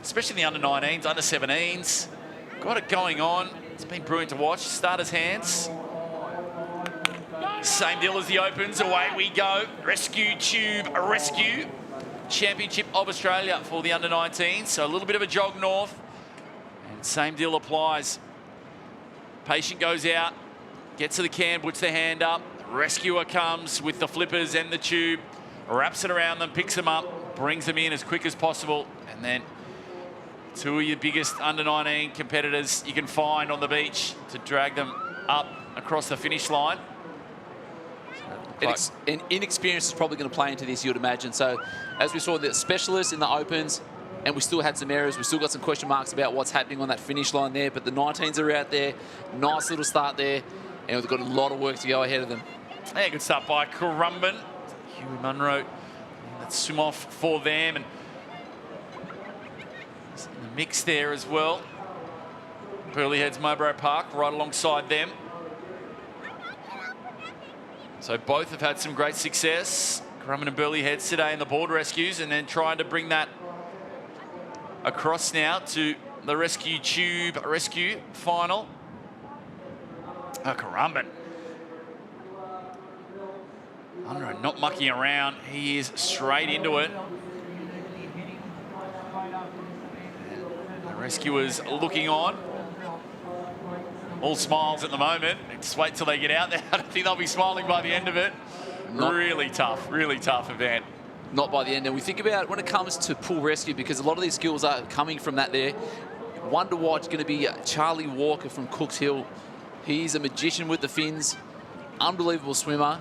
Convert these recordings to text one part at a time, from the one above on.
especially the under-19s, under-17s. Got it going on. It's been brilliant to watch. Starters' hands. Same deal as the Opens. Away we go. Rescue Tube Rescue. Championship of Australia for the under-19s. So a little bit of a jog north. And same deal applies. Patient goes out. Gets to the can, puts their hand up. Rescuer comes with the flippers and the tube. Wraps it around them, picks them up, brings them in as quick as possible. And then two of your biggest under-19 competitors you can find on the beach to drag them up across the finish line. And inexperience is probably going to play into this, you'd imagine. So as we saw the specialists in the Opens, and we still had some errors, we still got some question marks about what's happening on that finish line there, but the 19s are out there. Nice little start there, and we've got a lot of work to go ahead of them. Yeah, good start by Currumbin. Huey Munro, that's swim off for them, and in the mix there as well. Burleigh Heads Mowbray Park right alongside them. So both have had some great success. Currumbin and Burleigh Heads today in the board rescues, and then trying to bring that across now to the Rescue Tube Rescue final. Oh, Currumbin. Munro not mucking around. He is straight into it. The rescuers looking on. All smiles at the moment. Just wait till they get out there. I don't think they'll be smiling by the end of it. Really tough event. Not by the end. And we think about when it comes to pool rescue, because a lot of these skills are coming from that there. One to watch going to be Charlie Walker from Cooks Hill. He's a magician with the fins. Unbelievable swimmer.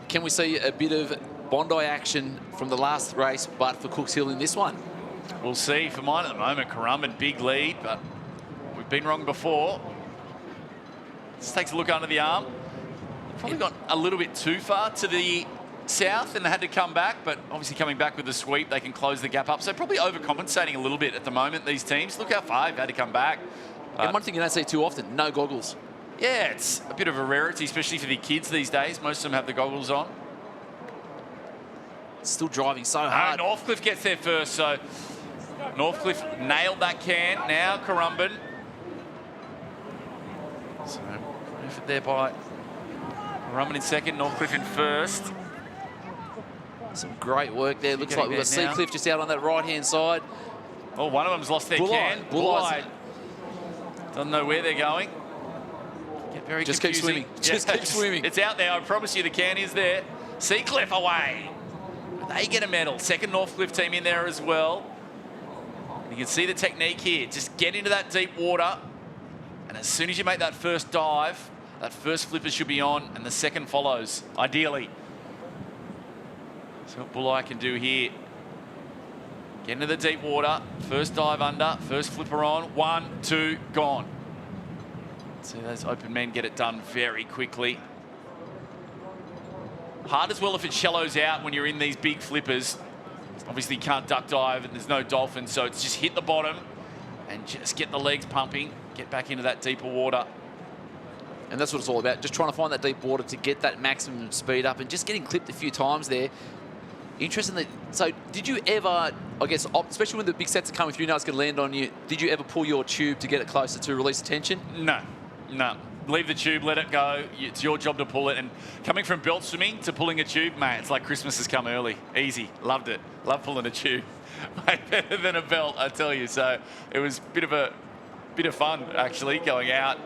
Can we see a bit of Bondi action from the last race, but for Cooks Hill in this one? We'll see. For mine at the moment, Currumbin, big lead, but we've been wrong before. Just takes a look under the arm. Probably got a little bit too far to the south and they had to come back, but obviously coming back with the sweep, they can close the gap up. So probably overcompensating a little bit at the moment, these teams. Look how far they've had to come back. And one thing you don't see too often, no goggles. Yeah, it's a bit of a rarity, especially for the kids these days. Most of them have the goggles on. Still driving so hard. Northcliffe gets there first, so Northcliffe nailed that can. Now Currumbin. So effort there by Currumbin in second, Northcliffe in first. Some great work there. Looks like we've got Seacliff just out on that right-hand side. Oh, one of them's lost their can. Bulleye. Doesn't know where they're going. Get very just confusing. keep swimming. Just keep swimming. It's out there. I promise you the can is there. Seacliff away. They get a medal. Second Northcliffe team in there as well. You can see the technique here. Just get into that deep water. And as soon as you make that first dive, that first flipper should be on and the second follows, ideally. So what Bulleye can do here. Get into the deep water. First dive under, first flipper on. 1, 2, gone. See those open men get it done very quickly. Hard as well if it shallows out when you're in these big flippers. Obviously you can't duck dive and there's no dolphins, so it's just hit the bottom and just get the legs pumping, get back into that deeper water. And that's what it's all about, just trying to find that deep water to get that maximum speed up and just getting clipped a few times there. Interesting. So did you ever, I guess, especially when the big sets are coming through, you know it's going to land on you, did you ever pull your tube to get it closer to release the tension? No. Leave the tube, let it go. It's your job to pull it. And coming from belt swimming to pulling a tube, mate, it's like Christmas has come early. Easy. Loved it. Love pulling a tube. Way better than a belt, I tell you. So it was a bit of fun, actually, going out.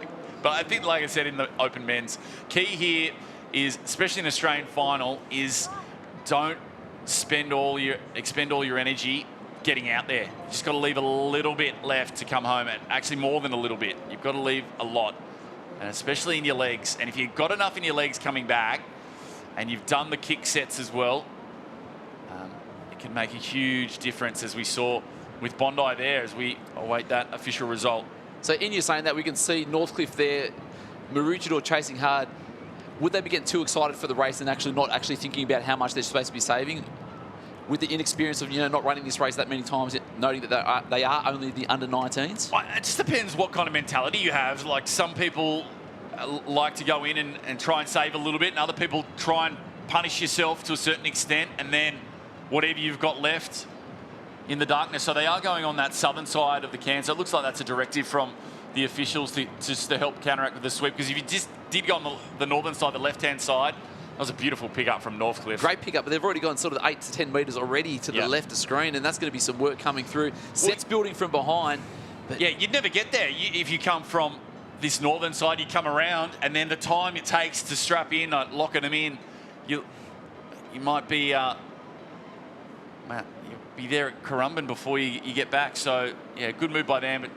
But I think, like I said, in the open men's, key here is, especially in an Australian final, is don't expend all your energy getting out there. You just got to leave a little bit left to come home, and actually more than a little bit. You've got to leave a lot, and especially in your legs. And if you've got enough in your legs coming back, and you've done the kick sets as well, it can make a huge difference, as we saw with Bondi there, as we await that official result. So in you saying that, we can see Northcliffe there, Maroochydore chasing hard. Would they be getting too excited for the race and actually not actually thinking about how much they're supposed to be saving? With the inexperience of, not running this race that many times, noting that they are only the under-19s? It just depends what kind of mentality you have. Like, some people like to go in and try and save a little bit, and other people try and punish yourself to a certain extent, and then whatever you've got left, in the darkness. So they are going on that southern side of the can. So it looks like that's a directive from the officials to help counteract with the sweep. Because if you just did go on the northern side, the left-hand side, that was a beautiful pick-up from Northcliffe. Great pick-up, but they've already gone sort of 8 to 10 metres already to the left of screen, and that's going to be some work coming through. Sets building from behind. But yeah, you'd never get there if you come from this northern side. You come around, and then the time it takes to strap in, locking them in, you might be you'll be there at Currumbin before you get back. So yeah, good move by them, but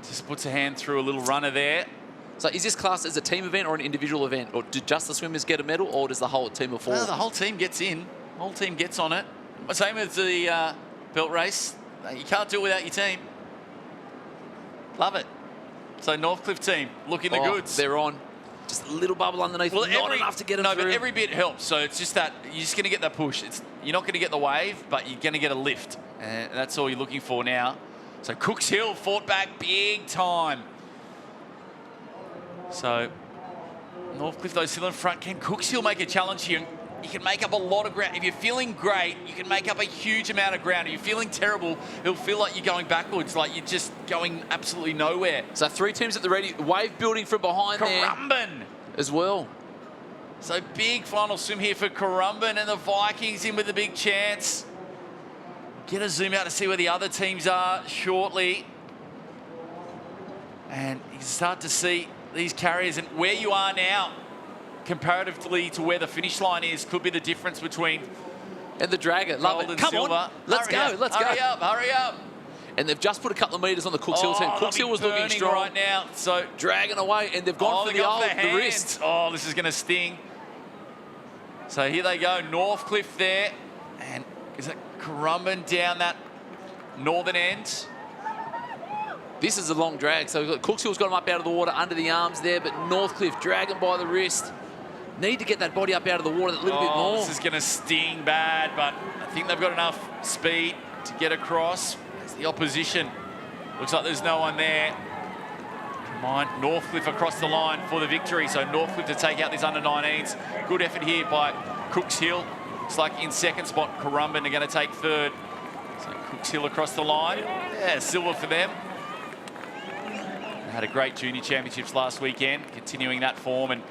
just puts a hand through a little runner there. So is this classed as a team event or an individual event? Or do just the swimmers get a medal, or does the whole team of 4? No, the whole team gets in. The whole team gets on it. Same as the belt race. You can't do it without your team. Love it. So Northcliffe team, looking the goods. They're on. Just a little bubble underneath, not enough to get them through. No, but every bit helps. So it's just that you're just going to get that push. You're not going to get the wave, but you're going to get a lift. And that's all you're looking for now. So Cooks Hill fought back big time. So Northcliffe, though, still in front. Can Cooks Hill make a challenge here? You can make up a lot of ground. If you're feeling great, you can make up a huge amount of ground. If you're feeling terrible, it'll feel like you're going backwards, like you're just going absolutely nowhere. So 3 teams at the ready. Wave building from behind Currumbin there as well. So big final swim here for Currumbin, and the Vikings in with a big chance. Get a zoom out to see where the other teams are shortly. And you can start to see these carriers and where you are now comparatively to where the finish line is could be the difference between and the Dragon. Love it. Come silver. on. Let's go. Hurry up. Hurry up. And they've just put a couple of metres on the Cooks Hill team. Cooks Hill was looking strong right now. So dragging away, and they've gone for the wrist. Oh, this is going to sting. So here they go. Northcliffe there. And is it Currumbin down that northern end? This is a long drag. So Cooks Hill's got him up out of the water under the arms there, but Northcliffe dragging by the wrist. Need to get that body up out of the water a little bit more. This is going to sting bad, but I think they've got enough speed to get across. It's the opposition. Looks like there's no one there. Come on, Northcliffe across the line for the victory. So Northcliffe to take out these under-19s. Good effort here by Cooks Hill. Looks like in second spot, Currumbin are going to take third. So Cooks Hill across the line. Yeah, silver for them. They had a great junior championships last weekend, continuing that form, and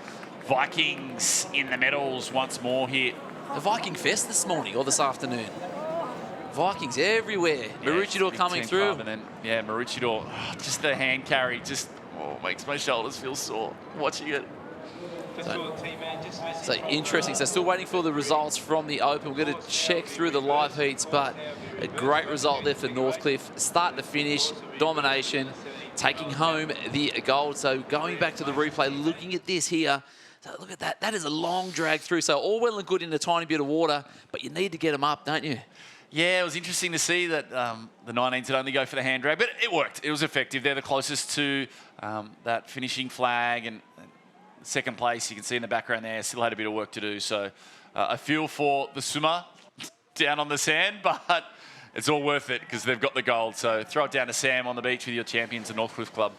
Vikings in the medals once more here. The Viking Fest this morning or this afternoon. Vikings everywhere. Yeah, Maroochydore coming through. And then, yeah, Maroochydore, just the hand carry, just makes my shoulders feel sore watching it. So interesting. So still waiting for the results from the Open. We're going to check through the live heats, but a great result there for Northcliffe. Start to finish, domination, taking home the gold. So going back to the replay, looking at this here. So look at that. That is a long drag through. So all well and good in a tiny bit of water, but you need to get them up, don't you? Yeah, it was interesting to see that the 19s would only go for the hand drag, but it worked. It was effective. They're the closest to that finishing flag, and second place, you can see in the background there, still had a bit of work to do. So I feel for the swimmer down on the sand, but it's all worth it because they've got the gold. So throw it down to Sam on the beach with your champions, the Northcliffe Club.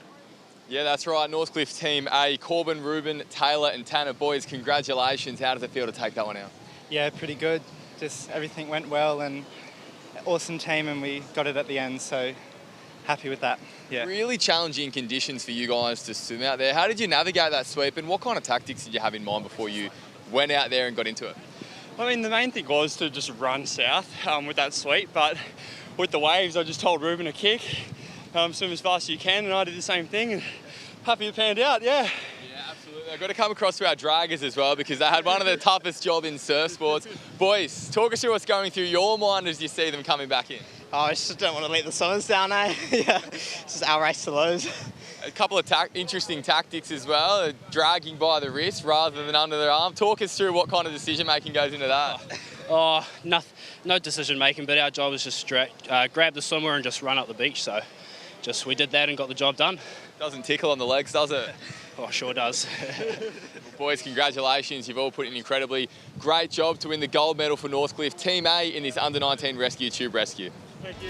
Yeah, that's right. Northcliffe Team A, Corbin, Ruben, Taylor and Tanner. Boys, congratulations. How does it feel to take that one out? Yeah, pretty good. Just everything went well and awesome team, and we got it at the end, so happy with that. Yeah. Really challenging conditions for you guys to swim out there. How did you navigate that sweep, and what kind of tactics did you have in mind before you went out there and got into it? I mean, the main thing was to just run south with that sweep, but with the waves, I just told Ruben to kick, swim as fast as you can, and I did the same thing, and happy it panned out, yeah. Yeah, absolutely. I've got to come across to our draggers as well, because they had one of the toughest jobs in surf sports. Boys, talk us through what's going through your mind as you see them coming back in. Oh, I just don't want to let the swimmers down, eh? Yeah, it's just our race to lose. A couple of interesting tactics as well, dragging by the wrist rather than under the arm. Talk us through what kind of decision-making goes into that. Oh, no decision-making, but our job is just grab the swimmer and just run up the beach, so we did that and got the job done. Doesn't tickle on the legs, does it? Oh, sure does. Boys, congratulations. You've all put in an incredibly great job to win the gold medal for Northcliffe Team A in this under-19 rescue tube rescue. Thank you.